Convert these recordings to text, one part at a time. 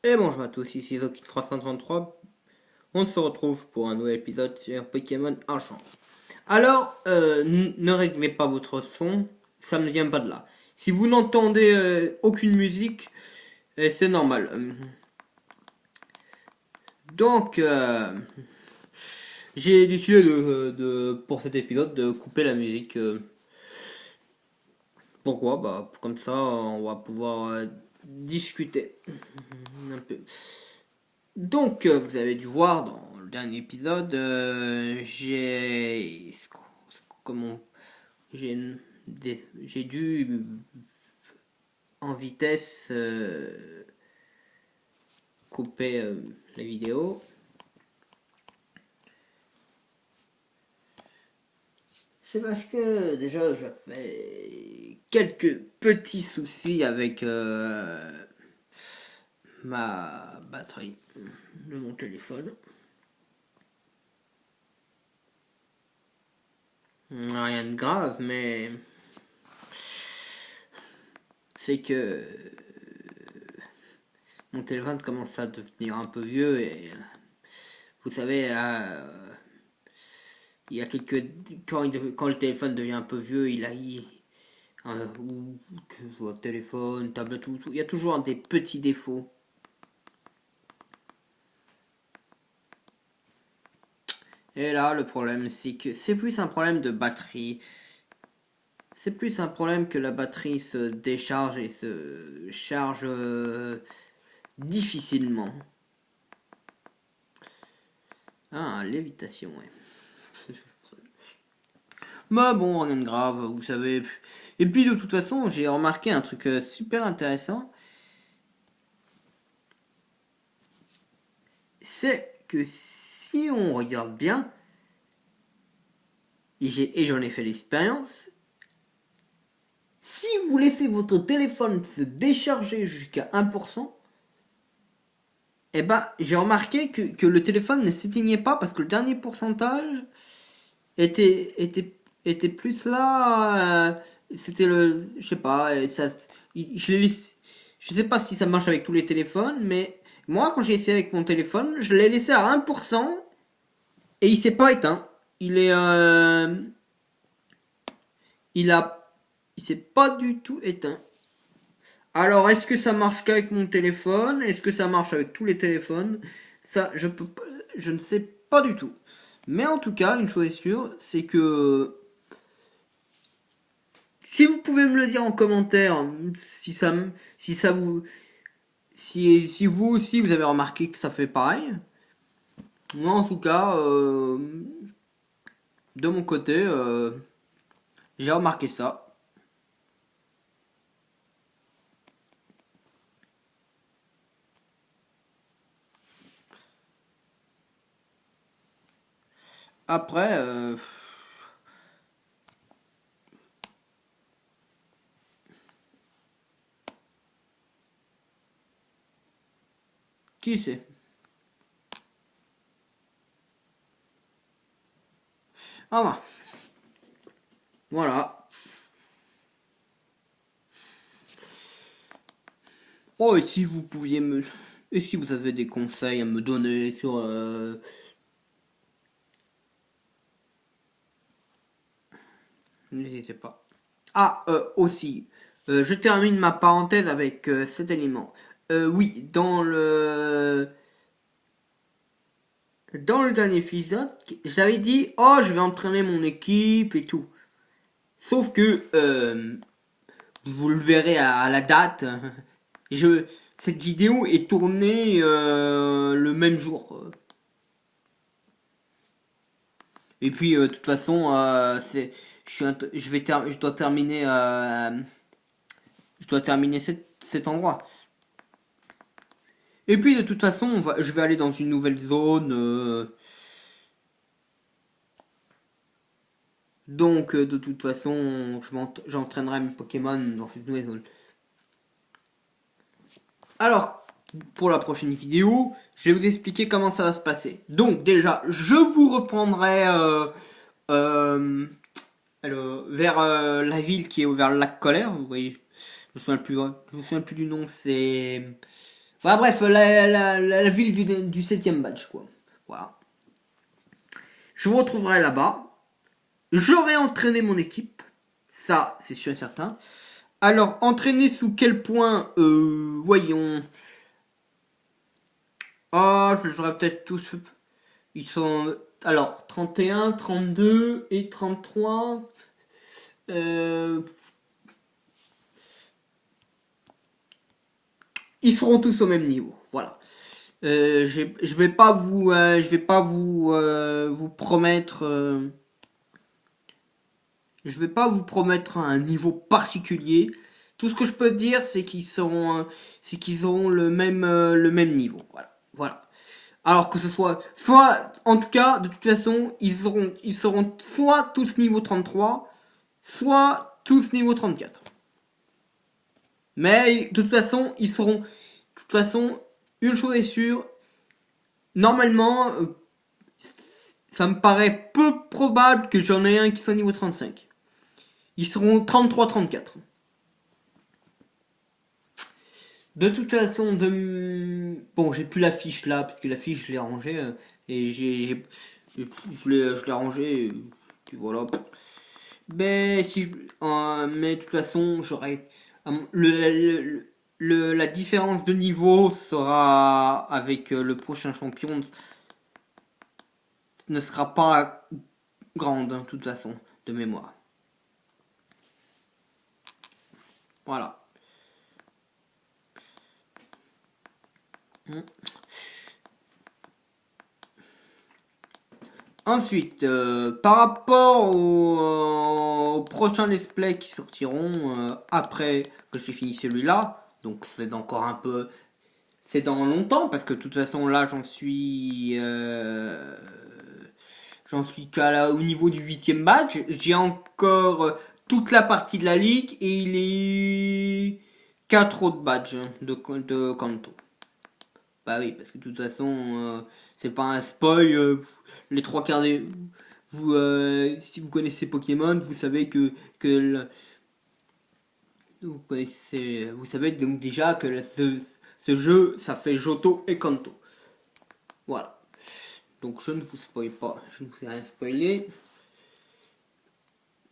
Et bonjour à tous, ici Zoki333. On se retrouve pour un nouvel épisode sur Pokémon Argent. Alors, ne réglez pas votre son, ça ne vient pas de là. Si vous n'entendez aucune musique, c'est normal. Donc, j'ai décidé pour cet épisode de couper la musique. Pourquoi? Bah, comme ça, on va pouvoir discuter un peu. Donc, vous avez dû voir dans le dernier épisode, comment j'ai j'ai dû en vitesse couper la vidéo. C'est parce que déjà j'avais quelques petits soucis avec ma batterie de mon téléphone. Rien de grave, mais c'est que mon téléphone commence à devenir un peu vieux et vous savez, il y a quelques quand le téléphone devient un peu vieux, ou que ce soit téléphone, tablette, tout, il y a toujours des petits défauts. Et là, le problème, c'est que c'est plus un problème de batterie. C'est plus un problème que la batterie se décharge et se charge difficilement. Ah, lévitation, ouais. Mais bon, rien de grave, vous savez. Et puis de toute façon, j'ai remarqué un truc super intéressant. C'est que si on regarde bien, et j'en ai fait l'expérience, si vous laissez votre téléphone se décharger jusqu'à 1%, eh ben, j'ai remarqué que le téléphone ne s'éteignait pas parce que le dernier pourcentage était plus là. C'était le. Je sais pas. Je sais pas si ça marche avec tous les téléphones, mais moi, quand j'ai essayé avec mon téléphone, je l'ai laissé à 1% et il s'est pas éteint. Il est. Il a. Il s'est pas du tout éteint. Alors, est-ce que ça marche qu'avec mon téléphone? Est-ce que ça marche avec tous les téléphones? Ça, je ne sais pas du tout. Mais en tout cas, une chose est sûre, c'est que si vous pouvez me le dire en commentaire, si ça vous, si vous aussi vous avez remarqué que ça fait pareil. Moi, en tout cas, de mon côté, j'ai remarqué ça. Après, qui sait? Ah bah, voilà. Oh, et si vous pouviez me, et si vous avez des conseils à me donner sur n'hésitez pas. Ah, aussi, je termine ma parenthèse avec cet élément. Oui, dans le dernier épisode, j'avais dit, oh, je vais entraîner mon équipe et tout. Sauf que, vous le verrez à la date, cette vidéo est tournée le même jour. Et puis, de toute façon, je dois terminer cet endroit. Et puis, de toute façon, je vais aller dans une nouvelle zone. Donc, de toute façon, j'entraînerai mes Pokémon dans cette nouvelle zone. Alors, pour la prochaine vidéo, je vais vous expliquer comment ça va se passer. Donc, déjà, je vous reprendrai euh, vers la ville qui est vers le lac Colère. Vous voyez, je me souviens plus du nom, c'est Enfin bref, la ville du 7ème badge, quoi. Voilà. Je vous retrouverai là-bas. J'aurai entraîné mon équipe. Ça, c'est sûr et certain. Alors, entraîner sous quel point voyons. Ah, je j'aurais peut-être tous. Ils sont. Alors, 31, 32 et 33. Ils seront tous au même niveau. Voilà. Je vais pas vous promettre. Je vais pas vous promettre un niveau particulier. Tout ce que je peux dire, c'est qu'ils auront le même niveau. Voilà. Voilà. Alors que ce soit, en tout cas, de toute façon, ils seront soit tous niveau 33, soit tous niveau 34. Mais de toute façon, de toute façon, une chose est sûre, normalement, ça me paraît peu probable que j'en ai un qui soit niveau 35. Ils seront 33-34. De toute façon, bon, j'ai plus la fiche là, parce que la fiche, je l'ai rangée, et je l'ai rangée, et puis voilà. Mais de toute façon, j'aurai, la différence de niveau sera avec le prochain champion ne sera pas grande, de toute façon, de mémoire. Voilà. Ensuite, par rapport aux prochains let's play qui sortiront après que j'ai fini celui-là, donc c'est encore un peu, c'est dans longtemps parce que de toute façon là j'en suis au niveau du 8ème badge. J'ai encore toute la partie de la ligue et il est 4 autres badges de Kanto. Bah oui, parce que de toute façon, c'est pas un spoil. Les trois quarts des. Si vous connaissez Pokémon, vous savez que vous savez donc déjà que ce jeu, ça fait Johto et Kanto. Voilà. Donc je ne vous spoil pas, je ne vous ai rien spoilé.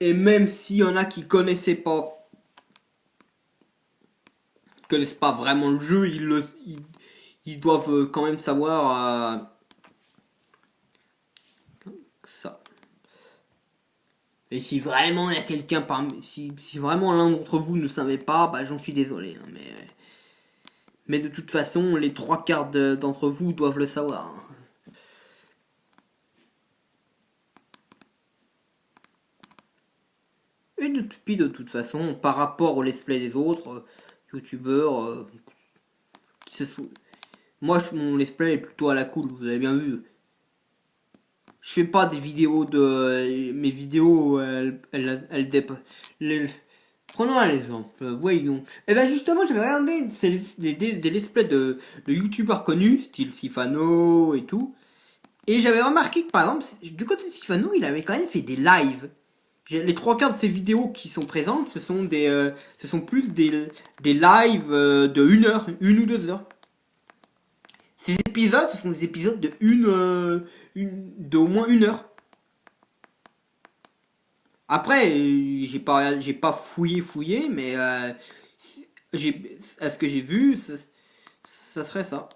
Et même s'il y en a qui connaissent pas vraiment le jeu, ils doivent quand même savoir ça. Et si vraiment il y a quelqu'un parmi, si vraiment l'un d'entre vous ne savait pas, bah j'en suis désolé. Hein, mais de toute façon, les trois quarts d'entre vous doivent le savoir. Hein. Et puis de toute façon, par rapport au let's play des autres youtubeurs, moi mon let's play est plutôt à la cool, vous avez bien vu. Je fais pas des vidéos de. Mes vidéos, elles dépassent. Prenons un exemple, voyons. Et ben justement, j'avais regardé des let's play de youtubeurs connus, style Sifano et tout. Et j'avais remarqué que par exemple, du côté de Sifano, il avait quand même fait des lives. Les trois quarts de ces vidéos qui sont présentes, ce sont plus des lives de 1 heure, 1 ou 2 heures. Ces épisodes, ce sont des épisodes d'au moins 1 heure. Après, j'ai pas fouillé, mais à ce que j'ai vu, ça serait ça.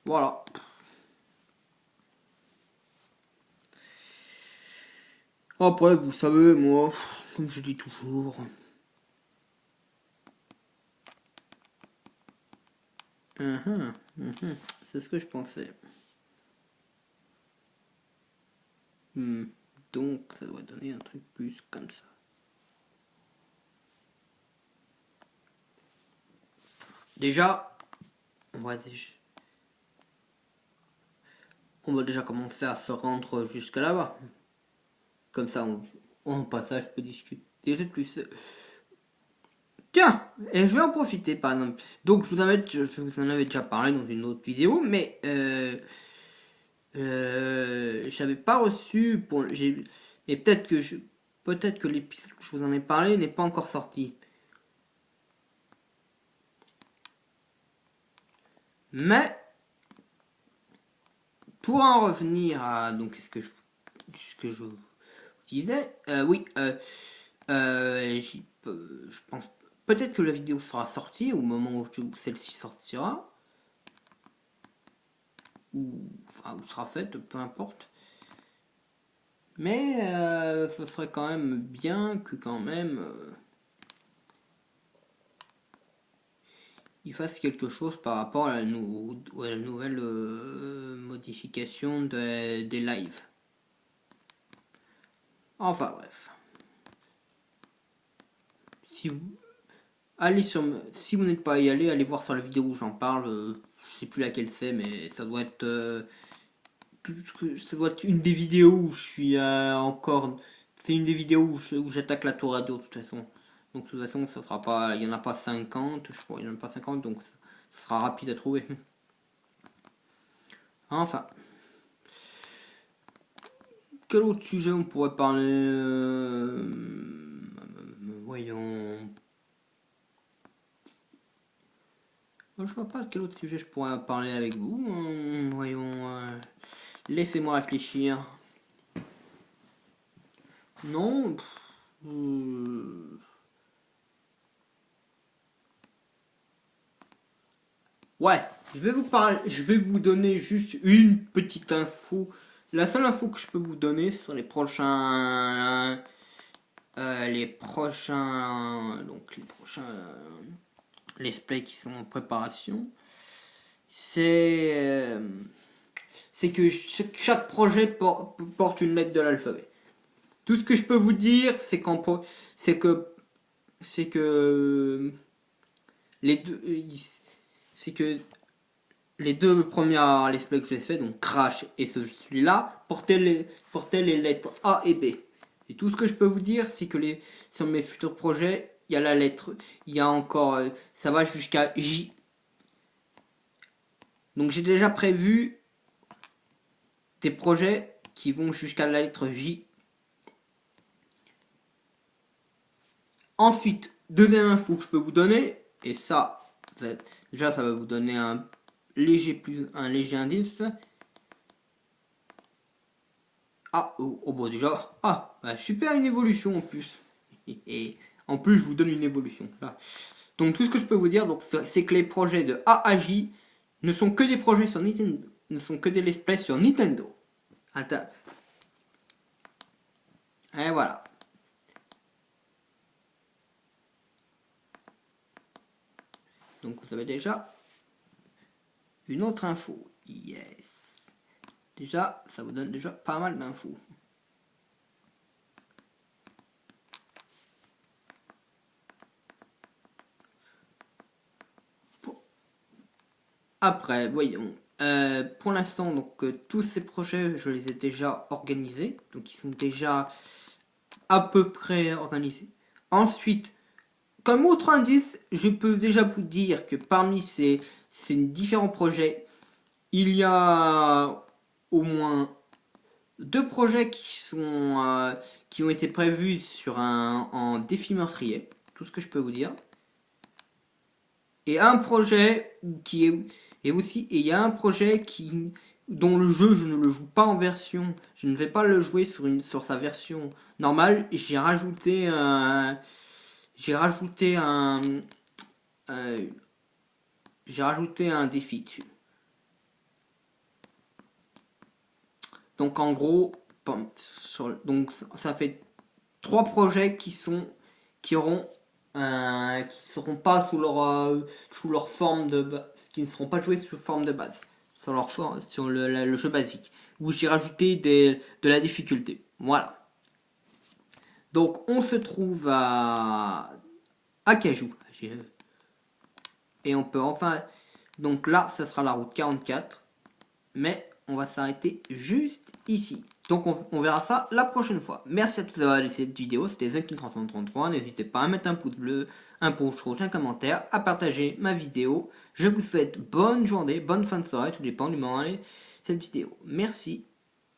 Voilà. Après, vous savez, moi, comme je dis toujours. C'est ce que je pensais. Donc, ça doit donner un truc plus comme ça. Déjà, on va déjà commencer à se rendre jusque là-bas. Comme ça, en passage, je peux discuter de plus. Tiens, et je vais en profiter par exemple. Donc je vous en avais déjà parlé dans une autre vidéo, mais j'avais pas reçu pour mais peut-être que l'épisode que je vous en ai parlé n'est pas encore sorti. Mais pour en revenir à donc ce que je vous disais, oui, je pense peut-être que la vidéo sera sortie au moment où celle-ci sortira, ou sera faite, peu importe. Mais ça serait quand même bien que quand même il fasse quelque chose par rapport à la nouvelle modification des lives. Enfin bref. Si vous n'êtes pas y aller, allez voir sur la vidéo où j'en parle. Je sais plus laquelle c'est, mais ça doit être une des vidéos où je suis encore. C'est une des vidéos où j'attaque la tour radio de toute façon. Donc de toute façon, ça sera pas, il y en a pas 50, je crois, il y en a pas 50, donc ça sera rapide à trouver. Enfin. Quel autre sujet on pourrait parler voyons. Je vois pas de quel autre sujet je pourrais parler avec vous. Voyons. Laissez-moi réfléchir. Non. Ouais, je vais vous donner juste une petite info. La seule info que je peux vous donner sur les prochains, let's play qui sont en préparation, c'est que chaque projet porte une lettre de l'alphabet. Tout ce que je peux vous dire, c'est que les deux, c'est que les deux premières let's play que j'ai fait, donc Crash et celui-là, portaient les lettres A et B. Et tout ce que je peux vous dire, c'est que sur mes futurs projets, il y a la lettre, il y a encore, ça va jusqu'à J. Donc j'ai déjà prévu des projets qui vont jusqu'à la lettre J. Ensuite, deuxième info que je peux vous donner, et ça va vous donner un léger indice. Bon déjà, super, une évolution en plus. Et en plus, je vous donne une évolution. Là. Donc tout ce que je peux vous dire, c'est que les projets de A à J ne sont que des projets sur Nintendo, ne sont que des let's play sur Nintendo. Et voilà. Donc vous avez déjà une autre info. Yes. Déjà, ça vous donne déjà pas mal d'infos. Après, voyons. Pour l'instant, donc tous ces projets, je les ai déjà organisés. Donc ils sont déjà à peu près organisés. Ensuite, comme autre indice, je peux déjà vous dire que parmi ces différents projets, il y a au moins 2 projets qui ont été prévus en défi meurtrier, tout ce que je peux vous dire. Et un projet qui est et aussi il y a un projet dont le jeu je ne le joue pas en version, je ne vais pas le jouer sur sa version normale. J'ai rajouté un défi dessus. Donc en gros, donc ça fait 3 projets qui seront pas sous leur forme qui ne seront pas joués sous forme de base, sur le jeu basique, où j'ai rajouté de la difficulté. Voilà. Donc on se trouve à Cajou. Et on peut enfin. Donc là, ça sera la route 44. Mais on va s'arrêter juste ici. Donc on verra ça la prochaine fois. Merci à tous d'avoir laissé cette vidéo. C'était Zen333. N'hésitez pas à mettre un pouce bleu, un pouce rouge, un commentaire, à partager ma vidéo. Je vous souhaite bonne journée, bonne fin de soirée, tout dépend du moment de cette vidéo. Merci.